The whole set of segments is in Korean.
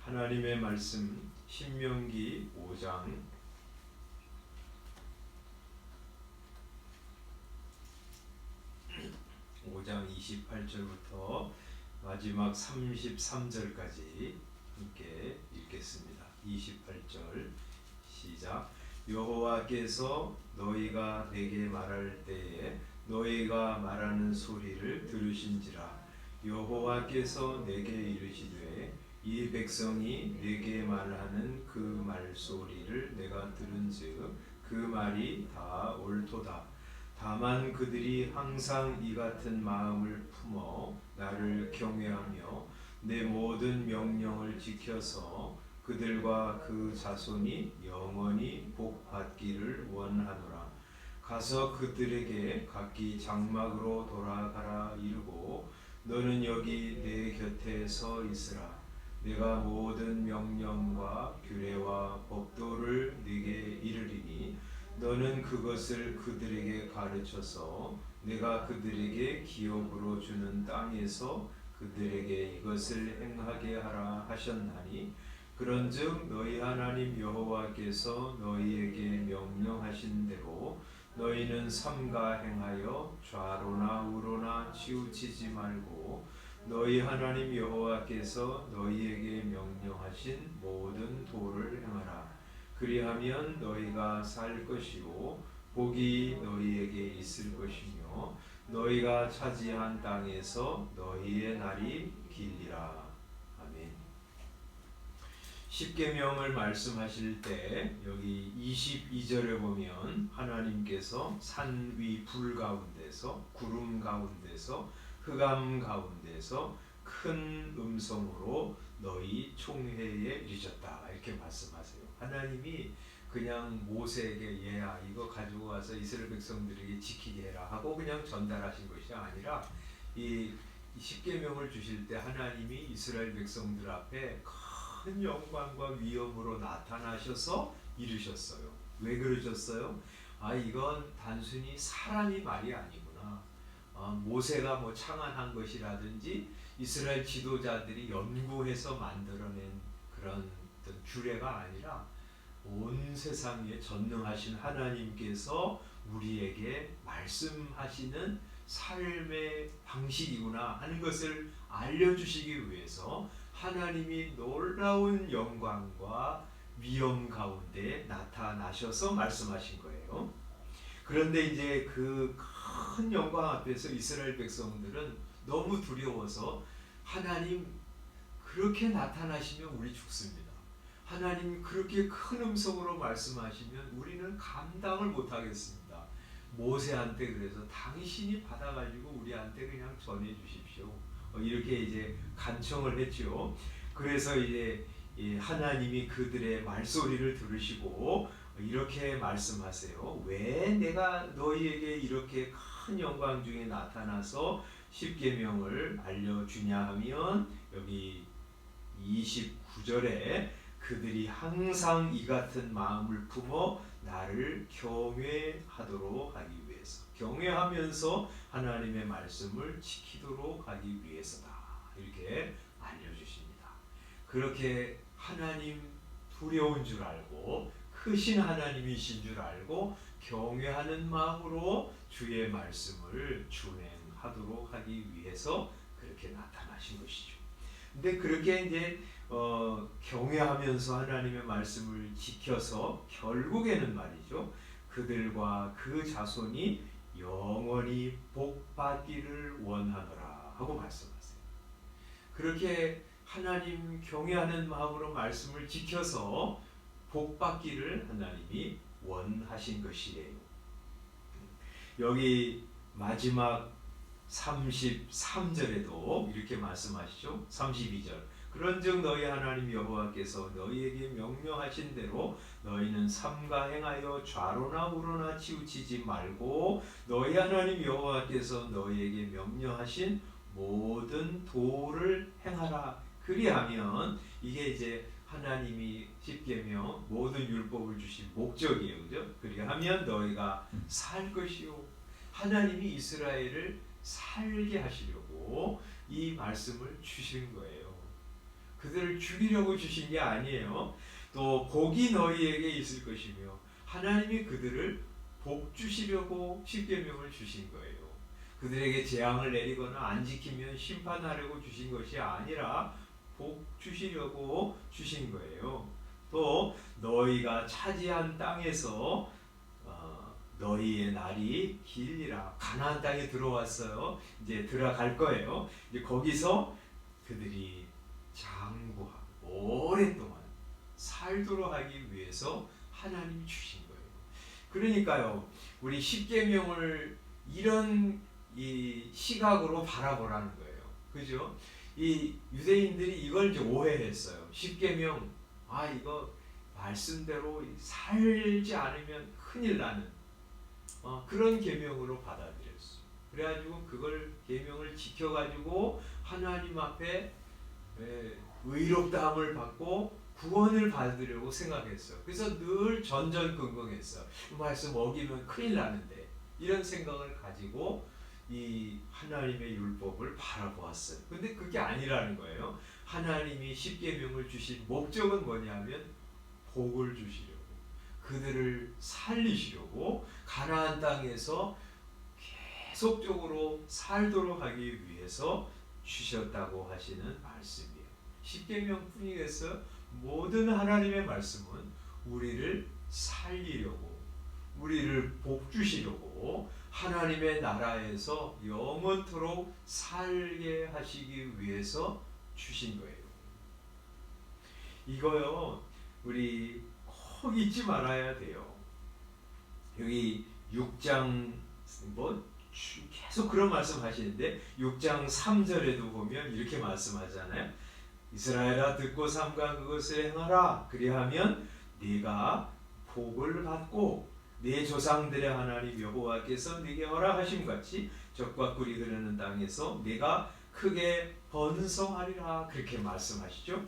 하나님의 말씀 신명기 5장 28절부터 마지막 33절까지 함께 읽겠습니다. 28절 시작. 여호와께서 너희가 내게 말할 때에 너희가 말하는 소리를 들으신지라. 여호와께서 내게 이르시되 이 백성이 내게 말하는 그 말소리를 내가 들은즉 그 말이 다 옳도다. 다만 그들이 항상 이 같은 마음을 품어 나를 경외하며 내 모든 명령을 지켜서 그들과 그 자손이 영원히 복받기를 원하노라. 가서 그들에게 각기 장막으로 돌아가라 이르고 너는 여기 내 곁에 서 있으라. 내가 모든 명령과 규례와 법도를 네게 이르리니 너는 그것을 그들에게 가르쳐서 내가 그들에게 기업으로 주는 땅에서 그들에게 이것을 행하게 하라 하셨나니 그런즉 너희 하나님 여호와께서 너희에게 명령하신 대로 너희는 삼가 행하여 좌로나 우로나 치우치지 말고 너희 하나님 여호와께서 너희에게 명령하신 모든 도를 행하라. 그리하면 너희가 살 것이요 복이 너희에게 있을 것이며 너희가 차지한 땅에서 너희의 날이 길리라. 아멘. 십계명을 말씀하실 때 여기 22절에 보면 하나님께서 산 위 불 가운데서 구름 가운데서 흑암 가운데서 큰 음성으로 너희 총회에 이르셨다 이렇게 말씀하세요. 하나님이 그냥 모세에게 얘야 이거 가지고 와서 이스라엘 백성들에게 지키게 해라 하고 그냥 전달하신 것이 아니라 이 십계명을 주실 때 하나님이 이스라엘 백성들 앞에 큰 영광과 위엄으로 나타나셔서 이르셨어요. 왜 그러셨어요? 이건 단순히 사람이 말이 아니구나. 모세가 뭐 창안한 것이라든지 이스라엘 지도자들이 연구해서 만들어낸 그런 어떤 규례가 아니라 온 세상에 전능하신 하나님께서 우리에게 말씀하시는 삶의 방식이구나 하는 것을 알려주시기 위해서 하나님이 놀라운 영광과 위엄 가운데 나타나셔서 말씀하신 거예요. 그런데 이제 그 큰 영광 앞에서 이스라엘 백성들은 너무 두려워서 하나님 그렇게 나타나시면 우리 죽습니다. 하나님 그렇게 큰 음성으로 말씀하시면 우리는 감당을 못하겠습니다. 모세한테 그래서 당신이 받아가지고 우리한테 그냥 전해주십시오. 이렇게 이제 간청을 했죠. 그래서 이제 하나님이 그들의 말소리를 들으시고 이렇게 말씀하세요. 왜 내가 너희에게 이렇게 큰 영광 중에 나타나서 십계명을 알려주냐 하면 여기 29절에 그들이 항상 이 같은 마음을 품어 나를 경외하도록 하기 위해서 경외하면서 하나님의 말씀을 지키도록 하기 위해서다 이렇게 알려주십니다. 그렇게 하나님 두려운 줄 알고 크신 하나님이신 줄 알고 경외하는 마음으로 주의 말씀을 준행하도록 하기 위해서 그렇게 나타나신 것이죠. 근데 그렇게 이제 경외하면서 하나님의 말씀을 지켜서 결국에는 말이죠. 그들과 그 자손이 영원히 복받기를 원하노라 하고 말씀하세요. 그렇게 하나님 경외하는 마음으로 말씀을 지켜서 복받기를 하나님이 원하신 것이에요. 여기 마지막 33절에도 이렇게 말씀하시죠. 32절 그런즉 너희 하나님 여호와께서 너희에게 명령하신 대로 너희는 삼가 행하여 좌로나 우로나 치우치지 말고 너희 하나님 여호와께서 너희에게 명령하신 모든 도를 행하라. 그리하면 이게 이제 하나님이 십계명 모든 율법을 주신 목적이에요. 그죠? 그리하면 너희가 살 것이요. 하나님이 이스라엘을 살게 하시려고 이 말씀을 주신 거예요. 그들을 죽이려고 주신 게 아니에요. 또 복이 너희에게 있을 것이며 하나님이 그들을 복 주시려고 십계명을 주신 거예요. 그들에게 재앙을 내리거나 안 지키면 심판하려고 주신 것이 아니라 복 주시려고 주신 거예요. 또 너희가 차지한 땅에서 너희의 날이 길리라. 가나안 땅에 들어왔어요. 이제 들어갈 거예요. 이제 거기서 그들이 장구하고 오랫동안 살도록 하기 위해서 하나님이 주신 거예요. 그러니까요, 우리 십계명을 이런 이 시각으로 바라보라는 거예요. 그죠? 이 유대인들이 이걸 이제 오해했어요. 십계명, 이거 말씀대로 살지 않으면 큰일 나는 그런 계명으로 받아들였어. 그래가지고 그걸 계명을 지켜가지고 하나님 앞에 의롭다함을 받고 구원을 받으려고 생각했어. 그래서 늘 전전긍긍했어. 그 말씀 어기면 큰일 나는데 이런 생각을 가지고 이 하나님의 율법을 바라보았어요. 근데 그게 아니라는 거예요. 하나님이 십계명을 주신 목적은 뭐냐면 복을 주시려고, 그들을 살리시려고, 가나안 땅에서 계속적으로 살도록 하기 위해서 주셨다고 하시는 말씀이에요. 십계명뿐이겠어요? 모든 하나님의 말씀은 우리를 살리려고, 우리를 복 주시려고, 하나님의 나라에서 영원토록 살게 하시기 위해서 주신 거예요. 이거요, 우리 꼭 잊지 말아야 돼요. 여기 6장 계속 그런 말씀 하시는데 6장 3절에도 보면 이렇게 말씀하잖아요. 이스라엘아 듣고 삼가 그것을 행하라. 그리하면 네가 복을 받고 네 조상들의 하나님 여호와께서 네게 허락하심 같이 적과 꿀이 흐르는 땅에서 네가 크게 번성하리라. 그렇게 말씀하시죠.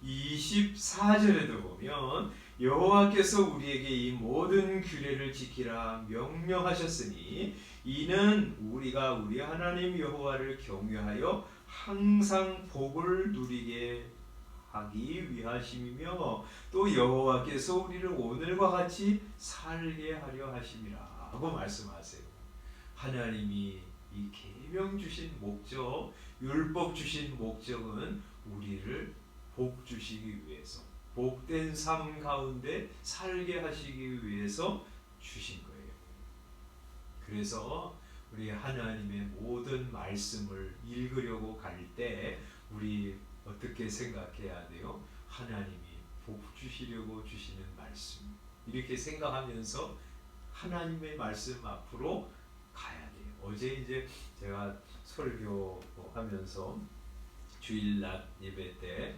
24절에도 보면 여호와께서 우리에게 이 모든 규례를 지키라 명령하셨으니 이는 우리가 우리 하나님 여호와를 경외하여 항상 복을 누리게 하기 위하심이며 또 여호와께서 우리를 오늘과 같이 살게 하려 하심이라 하고 말씀하세요. 하나님이 이 계명 주신 목적, 율법 주신 목적은 우리를 복 주시기 위해서, 복된 삶 가운데 살게 하시기 위해서 주신 거예요. 그래서 우리 하나님의 모든 말씀을 읽으려고 갈 때 우리 어떻게 생각해야 돼요? 하나님이 복 주시려고 주시는 말씀, 이렇게 생각하면서 하나님의 말씀 앞으로 가야 돼요. 어제 이제 제가 설교하면서 주일날 예배 때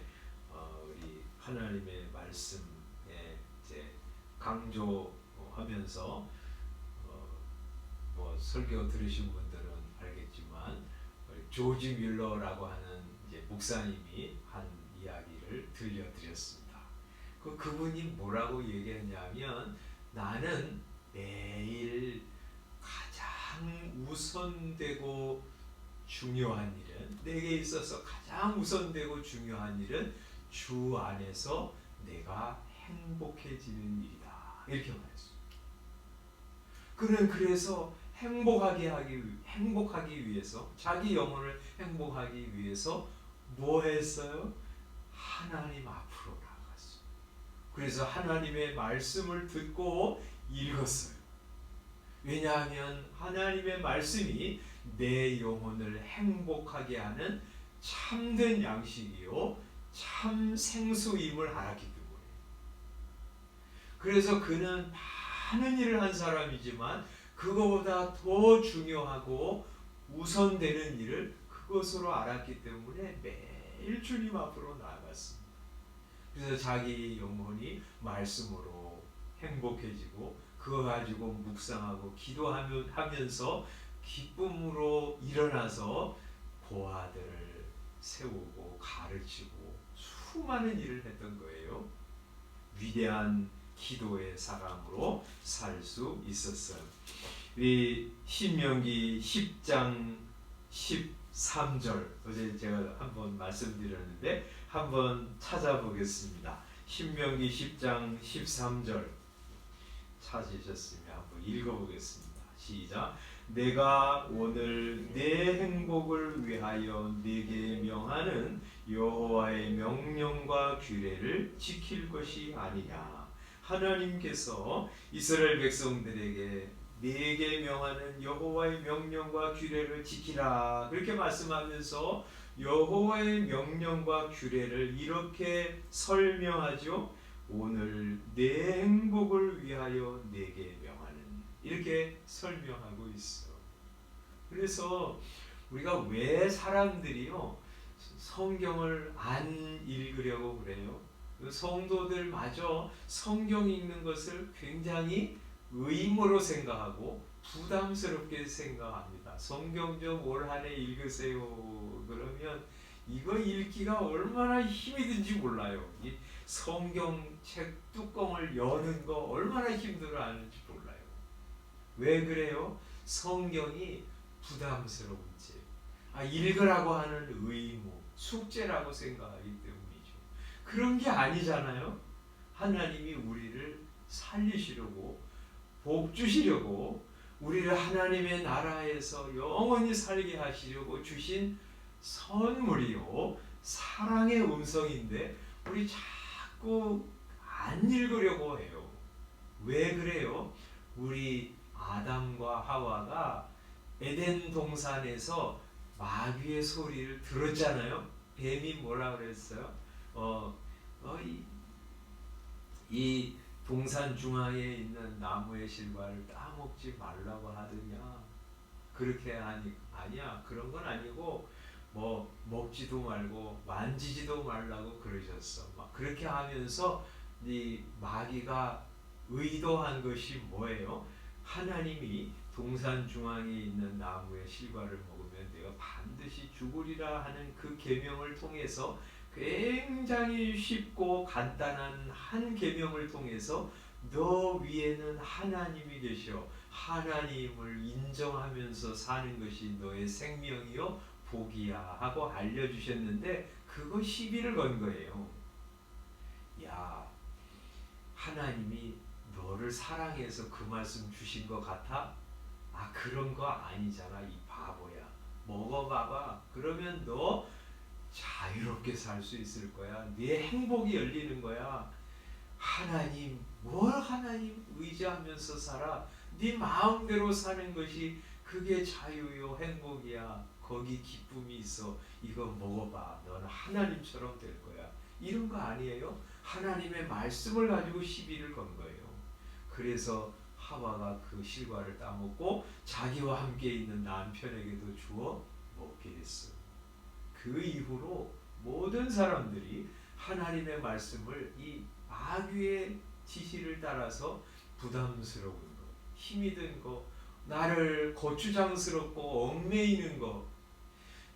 우리 하나님의 말씀에 이제 강조하면서 설교 들으신 분들은 알겠지만 조지 뮬러라고 하는 이제 목사님이 한 이야기를 들려드렸습니다. 그분이 뭐라고 얘기했냐면 나는 매일 가장 우선되고 중요한 일은, 내게 있어서 가장 우선되고 중요한 일은 주 안에서 내가 행복해지는 일이다. 이렇게 말했어요. 그는 그래서 행복하기 위해서, 자기 영혼을 행복하기 위해서 뭐 했어요? 하나님 앞으로 나아갔어요. 그래서 하나님의 말씀을 듣고 읽었어요. 왜냐하면 하나님의 말씀이 내 영혼을 행복하게 하는 참된 양식이요 참 생수임을 알았기 때문에. 그래서 그는 많은 일을 한 사람이지만 그거보다 더 중요하고 우선되는 일을 그것으로 알았기 때문에 매일 주님 앞으로 나아갔습니다. 그래서 자기 영혼이 말씀으로 행복해지고 그거 가지고 묵상하고 기도하면서 기쁨으로 일어나서 고아들을 세우고 가르치고 수많은 일을 했던 거예요. 위대한 기도의 사람으로 살 수 있었어요. 이 신명기 10장 13절 어제 제가 한번 말씀드렸는데 한번 찾아보겠습니다. 신명기 10장 13절 찾으셨으면 한번 읽어보겠습니다. 시작. 내가 오늘 내 행복을 위하여 네게 명하는 여호와의 명령과 규례를 지킬 것이 아니냐. 하나님께서 이스라엘 백성들에게 네게 명하는 여호와의 명령과 규례를 지키라 그렇게 말씀하면서 여호와의 명령과 규례를 이렇게 설명하죠. 오늘 내 행복을 위하여 네게 명하는 이렇게 설명하고 있어. 그래서 우리가 왜 사람들이요 성경을 안 읽으려고 그래요? 성도들마저 성경 읽는 것을 굉장히 의무로 생각하고 부담스럽게 생각합니다. 성경 좀 올 한 해 읽으세요. 그러면 이거 읽기가 얼마나 힘이 든지 몰라요. 이 성경책 뚜껑을 여는 거 얼마나 힘들어하는지 몰라요. 왜 그래요? 성경이 부담스러운 책, 읽으라고 하는 의무, 숙제라고 생각하기 때문이죠. 그런 게 아니잖아요. 하나님이 우리를 살리시려고 복 주시려고 우리를 하나님의 나라에서 영원히 살게 하시려고 주신 선물이요 사랑의 음성인데 우리 자꾸 안 읽으려고 해요. 왜 그래요? 우리 아담과 하와가 에덴 동산에서 마귀의 소리를 들었잖아요. 뱀이 뭐라 그랬어요? 이 동산 중앙에 있는 나무의 실과를 따먹지 말라고 하더냐. 그렇게 하니 아니야. 그런 건 아니고 뭐 먹지도 말고 만지지도 말라고 그러셨어. 막 그렇게 하면서 이 마귀가 의도한 것이 뭐예요? 하나님이 동산 중앙에 있는 나무의 실과를 먹으면 내가 반드시 죽으리라 하는 그 계명을 통해서 굉장히 쉽고 간단한 한 계명을 통해서 너 위에는 하나님이 계셔. 하나님을 인정하면서 사는 것이 너의 생명이요 복이야 하고 알려주셨는데 그거 시비를 건 거예요. 야, 하나님이 너를 사랑해서 그 말씀 주신 것 같아? 그런 거 아니잖아 이 바보야. 먹어봐봐. 그러면 너 자유롭게 살 수 있을 거야. 네 행복이 열리는 거야. 하나님 의지하면서 살아. 네 마음대로 사는 것이 그게 자유요 행복이야. 거기 기쁨이 있어. 이거 먹어봐. 너는 하나님처럼 될 거야. 이런 거 아니에요? 하나님의 말씀을 가지고 시비를 건 거예요. 그래서 하와가 그 실과를 따먹고 자기와 함께 있는 남편에게도 주어 먹게 했어요. 그 이후로 모든 사람들이 하나님의 말씀을 이 마귀의 지시를 따라서 부담스러운 거, 힘이 든 거, 나를 거추장스럽고 얽매이는 거,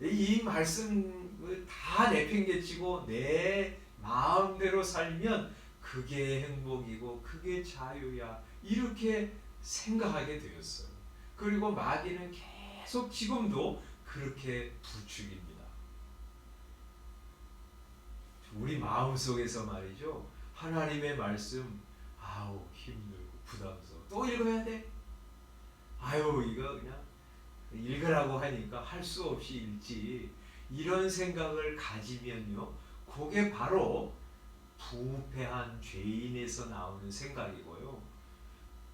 이 말씀 다 내팽개치고 내 마음대로 살면 그게 행복이고 그게 자유야 이렇게 생각하게 되었어요. 그리고 마귀는 계속 지금도 그렇게 부추깁니다. 우리 마음속에서 말이죠. 하나님의 말씀 힘들고 부담스러워. 또 읽어야 돼? 이거 그냥 읽으라고 하니까 할 수 없이 읽지. 이런 생각을 가지면요. 그게 바로 부패한 죄인에서 나오는 생각이고요.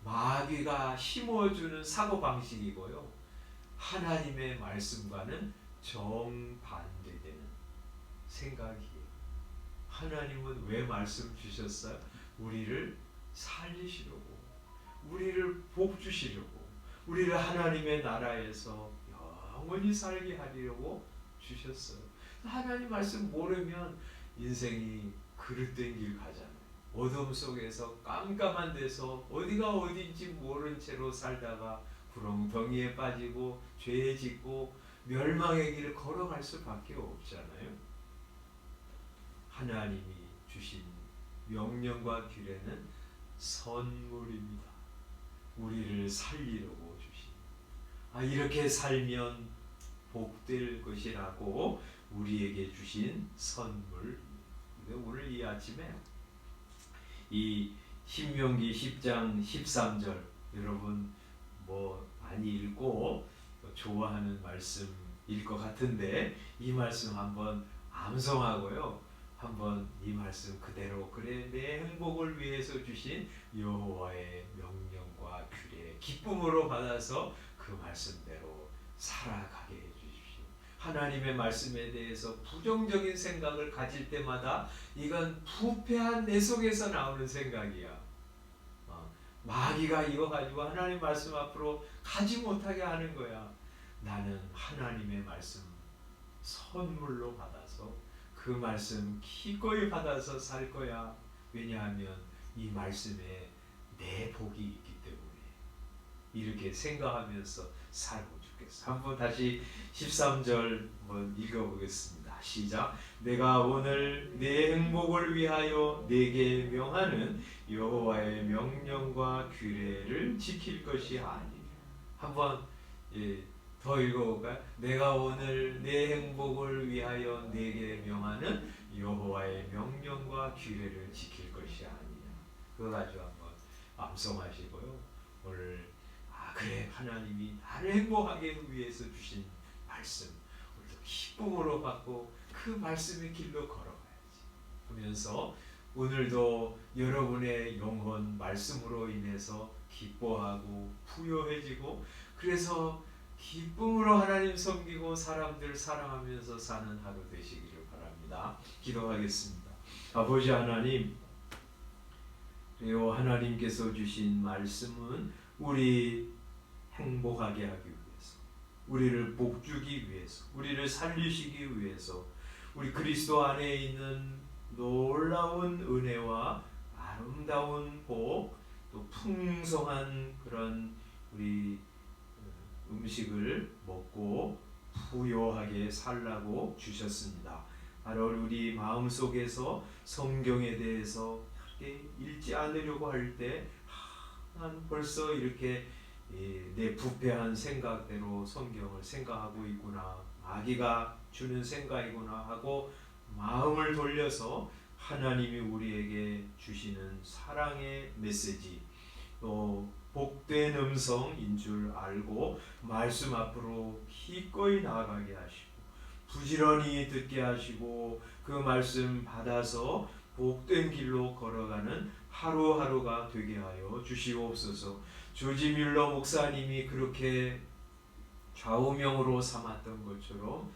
마귀가 심어주는 사고방식이고요. 하나님의 말씀과는 정반대되는 생각이에요. 하나님은 왜 말씀 주셨어요? 우리를 살리시려고, 우리를 복 주시려고, 우리를 하나님의 나라에서 영원히 살게 하려고 주셨어요. 하나님 말씀 모르면 인생이 그릇된 길 가잖아요. 어둠 속에서 깜깜한 데서 어디가 어딘지 모른 채로 살다가 구렁텅이에 빠지고 죄에 짓고 멸망의 길을 걸어갈 수밖에 없잖아요. 하나님이 주신 명령과 규례는 선물입니다. 우리를 살리려고 주신, 이렇게 살면 복될 것이라고 우리에게 주신 선물입니다. 근데 오늘 이 아침에 이 신명기 10장 13절 여러분 뭐 많이 읽고 좋아하는 말씀일 것 같은데 이 말씀 한번 암송하고요. 한번 이 말씀 그대로 그래 내 행복을 위해서 주신 여호와의 명령과 규례 기쁨으로 받아서 그 말씀대로 살아가게 해주십시오. 하나님의 말씀에 대해서 부정적인 생각을 가질 때마다 이건 부패한 내 속에서 나오는 생각이야. 마귀가 이거 가지고 하나님 말씀 앞으로 가지 못하게 하는 거야. 나는 하나님의 말씀 선물로 받아서 그 말씀 기꺼이 받아서 살 거야. 왜냐하면 이 말씀에 내 복이 있기 때문에 이렇게 생각하면서 살고 죽겠어. 한번 다시 13절 한번 읽어보겠습니다. 시작. 내가 오늘 내 행복을 위하여 내게 명하는 여호와의 명령과 규례를 지킬 것이 아니냐. 한번 더 읽어볼까요? 내가 오늘 내 행복을 위하여 내게 명하는 여호와의 명령과 규례를 지킬 것이 아니냐. 그거 가지고 한번 암송하시고요. 오늘 그래 하나님이 나를 행복하게 위해서 주신 말씀 우리도 기쁨으로 받고 그 말씀의 길로 걸어가야지 하면서 오늘도 여러분의 영혼 말씀으로 인해서 기뻐하고 부요해지고 그래서 기쁨으로 하나님 섬기고 사람들 사랑하면서 사는 하루 되시기를 바랍니다. 기도하겠습니다. 아버지 하나님, 그리고 하나님께서 주신 말씀은 우리 행복하게 하기 위해서, 우리를 복주기 위해서, 우리를 살리시기 위해서 우리 그리스도 안에 있는 놀라운 은혜와 아름다운 복, 또 풍성한 그런 우리 음식을 먹고 부요하게 살라고 주셨습니다. 바로 우리 마음속에서 성경에 대해서 읽지 않으려고 할 때 난 벌써 이렇게 내 부패한 생각대로 성경을 생각하고 있구나, 마귀가 주는 생각이구나 하고 마음을 돌려서 하나님이 우리에게 주시는 사랑의 메시지, 또 복된 음성인 줄 알고 말씀 앞으로 기꺼이 나아가게 하시고 부지런히 듣게 하시고 그 말씀 받아서 복된 길로 걸어가는 하루하루가 되게 하여 주시옵소서. 조지 뮬러 목사님이 그렇게 좌우명으로 삼았던 것처럼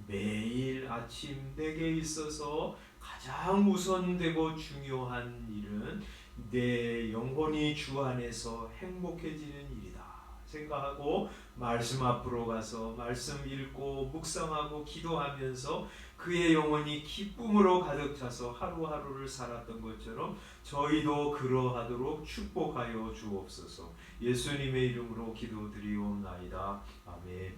매일 아침 내게 있어서 가장 우선되고 중요한 일은 내 영혼이 주 안에서 행복해지는 일이다 생각하고 말씀 앞으로 가서 말씀 읽고 묵상하고 기도하면서 그의 영혼이 기쁨으로 가득 차서 하루하루를 살았던 것처럼 저희도 그러하도록 축복하여 주옵소서. 예수님의 이름으로 기도드리옵나이다. 아멘.